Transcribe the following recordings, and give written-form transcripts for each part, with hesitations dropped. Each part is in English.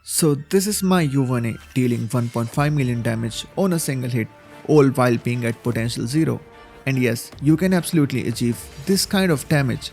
So this is my YVONNE dealing 1.5 million damage on a single hit, all while being at potential 0. And yes, you can absolutely achieve this kind of damage.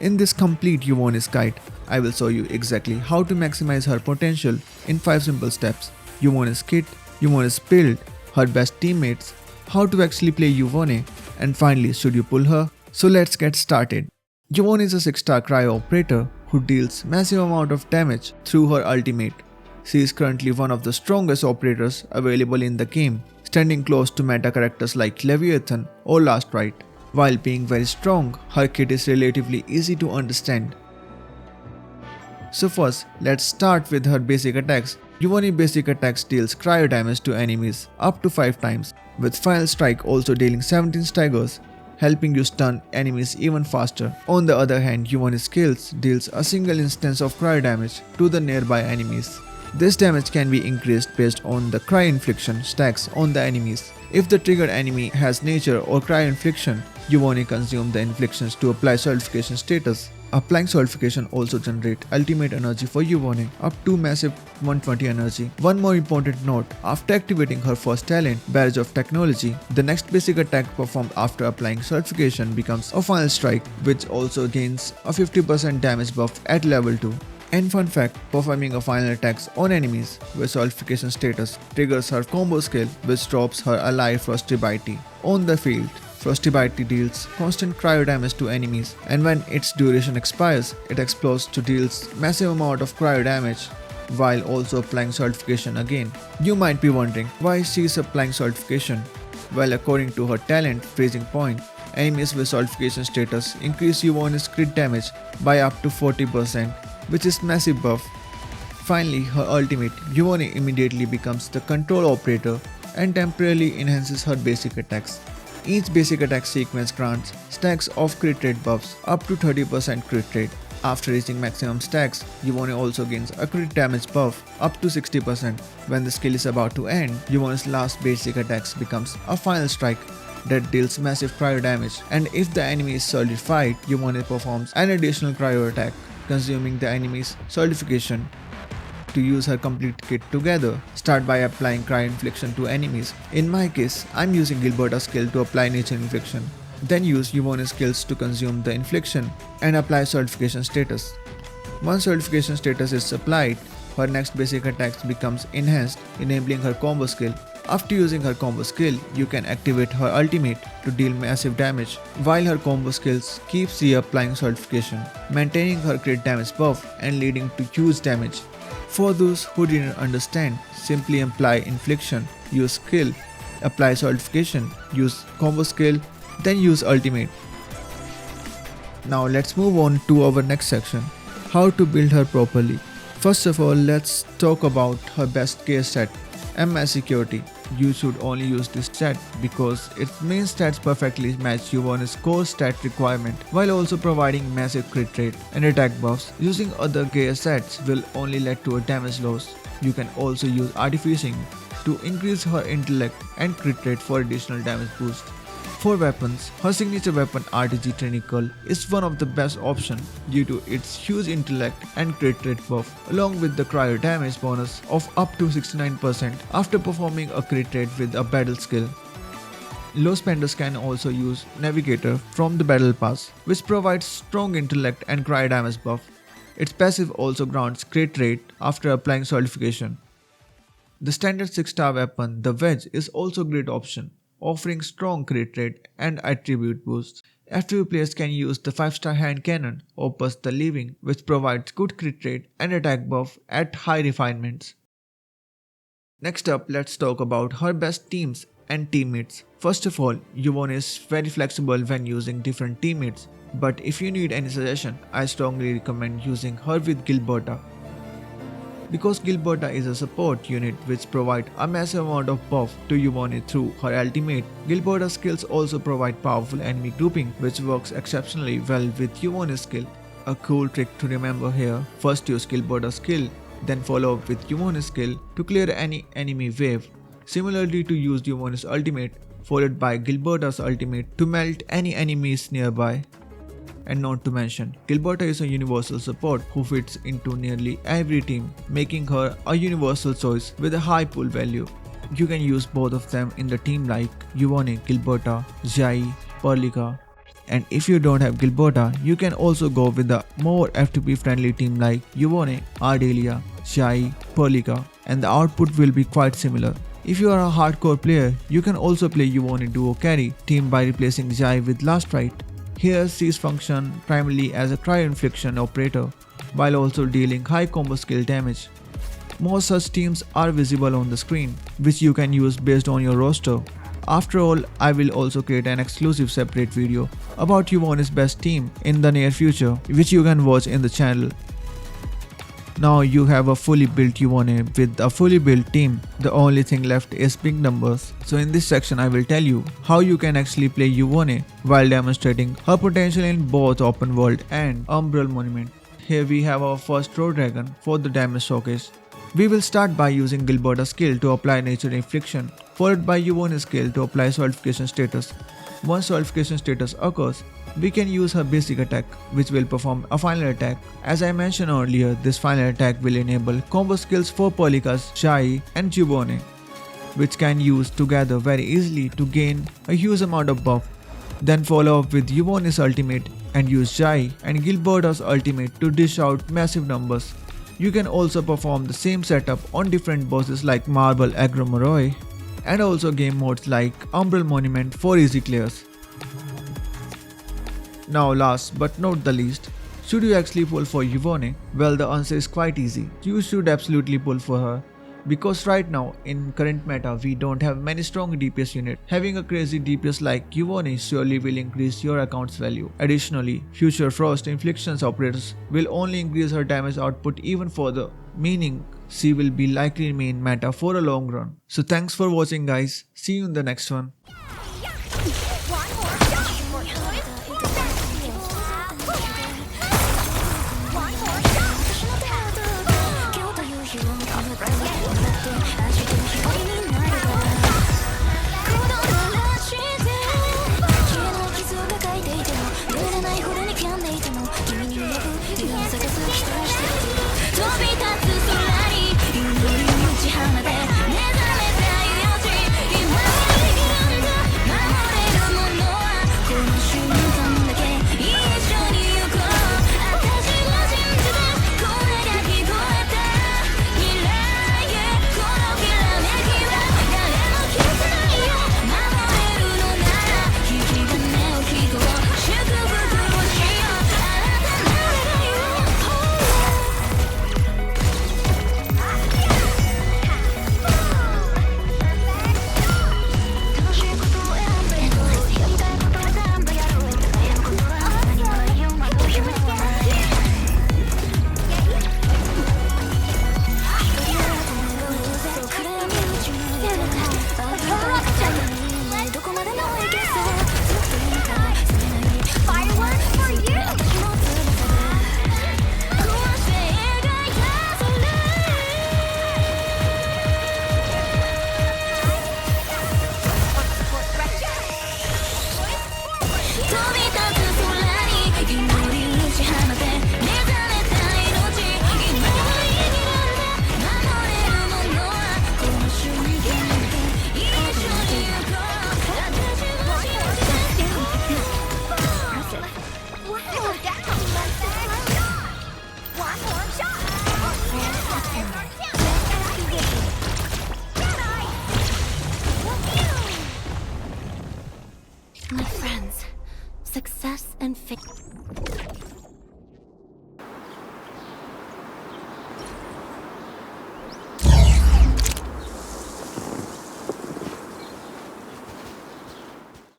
In this complete YVONNE's guide, I will show you exactly how to maximize her potential in 5 simple steps. YVONNE's kit, YVONNE's build, her best teammates, how to actually play YVONNE, and finally should you pull her? So let's get started. YVONNE is a 6-star cryo operator who deals massive amount of damage through her ultimate. She is currently one of the strongest operators available in the game, standing close to meta characters like Leviathan or Last Rite. While being very strong, her kit is relatively easy to understand. So first, let's start with her basic attacks. YVONNE basic attacks deals cryo damage to enemies up to 5 times, with Final Strike also dealing 17 staggers, helping you stun enemies even faster. On the other hand, YVONNE skills deals a single instance of cryo damage to the nearby enemies. This damage can be increased based on the cryo infliction stacks on the enemies. If the triggered enemy has nature or cryo infliction, YVONNE consume the inflictions to apply solidification status. Applying solidification also generates ultimate energy for YVONNE up to massive 120 energy. One more important note, after activating her first talent, Barrage of Technology, the next basic attack performed after applying solidification becomes a Final Strike, which also gains a 50% damage buff at level 2. And fun fact, performing a final attacks on enemies with solidification status triggers her combo skill which drops her ally Frosty Bitey on the field. Frosty Bitey deals constant cryo damage to enemies, and when its duration expires, it explodes to deals massive amount of cryo damage while also applying solidification again. You might be wondering why she is applying solidification. Well, according to her talent Freezing Point, enemies with solidification status increase YVONNE's crit damage by up to 40%. Which is massive buff. Finally, her ultimate, YVONNE immediately becomes the control operator and temporarily enhances her basic attacks. Each basic attack sequence grants stacks of crit rate buffs up to 30% crit rate. After reaching maximum stacks, YVONNE also gains a crit damage buff up to 60%. When the skill is about to end, YVONNE's last basic attacks becomes a Final Strike that deals massive cryo damage, and if the enemy is solidified, YVONNE performs an additional cryo attack, consuming the enemy's solidification. To use her complete kit together, start by applying cryo infliction to enemies. In my case, I'm using Gilberta's skill to apply nature infliction. Then use YVONNE's skills to consume the infliction and apply solidification status. Once solidification status is applied, her next basic attack becomes enhanced, enabling her combo skill. After using her combo skill, you can activate her ultimate to deal massive damage, while her combo skills keeps reapplying solidification, maintaining her crit damage buff and leading to huge damage. For those who didn't understand, simply apply infliction, use skill, apply solidification, use combo skill, then use ultimate. Now let's move on to our next section, how to build her properly. First of all, let's talk about her best case set, MS Security. You should only use this stat because its main stats perfectly match YVONNE's core stat requirement while also providing massive crit rate and attack buffs. Using other gear sets will only lead to a damage loss. You can also use Artificing to increase her intellect and crit rate for additional damage boost. For weapons, her signature weapon RTG Trinicle is one of the best options due to its huge intellect and crit rate buff, along with the cryo damage bonus of up to 69% after performing a crit rate with a battle skill. Low spenders can also use Navigator from the battle pass, which provides strong intellect and cryo damage buff. Its passive also grants crit rate after applying solidification. The standard 6-star weapon, the Wedge, is also a great option, offering strong crit rate and attribute boosts. F2P players can use the 5-star hand cannon, Opus the Living, which provides good crit rate and attack buff at high refinements. Next up, let's talk about her best teams and teammates. First of all, YVONNE is very flexible when using different teammates, but if you need any suggestion, I strongly recommend using her with Gilberta. Because Gilberta is a support unit which provides a massive amount of buff to YVONNE through her ultimate, Gilberta's skills also provide powerful enemy grouping which works exceptionally well with YVONNE's skill. A cool trick to remember here, first use Gilberta's skill, then follow up with YVONNE's skill to clear any enemy wave. Similarly to use YVONNE's ultimate, followed by Gilberta's ultimate to melt any enemies nearby. And not to mention, Gilberta is a universal support who fits into nearly every team, making her a universal choice with a high pull value. You can use both of them in the team like YVONNE, Gilberta, Jai, Perlica. And if you don't have Gilberta, you can also go with the more F2P friendly team like YVONNE, Ardelia, Jai, Perlica, and the output will be quite similar. If you are a hardcore player, you can also play YVONNE duo carry team by replacing Jai with Last Rite. Here she's function primarily as a cryo-infliction operator, while also dealing high combo skill damage. Most such teams are visible on the screen, which you can use based on your roster. After all, I will also create an exclusive separate video about YVONNE's best team in the near future, which you can watch in the channel. Now you have a fully built YVONNE with a fully built team. The only thing left is big numbers. So in this section I will tell you how you can actually play YVONNE while demonstrating her potential in both open world and Umbral Monument. Here we have our first Road Dragon for the damage showcase. We will start by using Gilberta's skill to apply Nature Infliction, followed by YVONNE's skill to apply Solidification Status. Once Solidification Status occurs, we can use her basic attack, which will perform a final attack. As I mentioned earlier, this final attack will enable combo skills for Perlica's Jai and YVONNE, which can use together very easily to gain a huge amount of buff. Then follow up with YVONNE's ultimate and use Jai and Gilberta's ultimate to dish out massive numbers. You can also perform the same setup on different bosses like Marble Aggro Moroi, and also game modes like Umbral Monument for easy clears. Now last but not the least, should you actually pull for YVONNE? Well, the answer is quite easy. You should absolutely pull for her. Because right now in current meta we don't have many strong DPS units. Having a crazy DPS like YVONNE surely will increase your account's value. Additionally, future Frost Inflictions operators will only increase her damage output even further, meaning she will be likely main meta for a long run. So thanks for watching guys, see you in the next one. My friends, success and fame.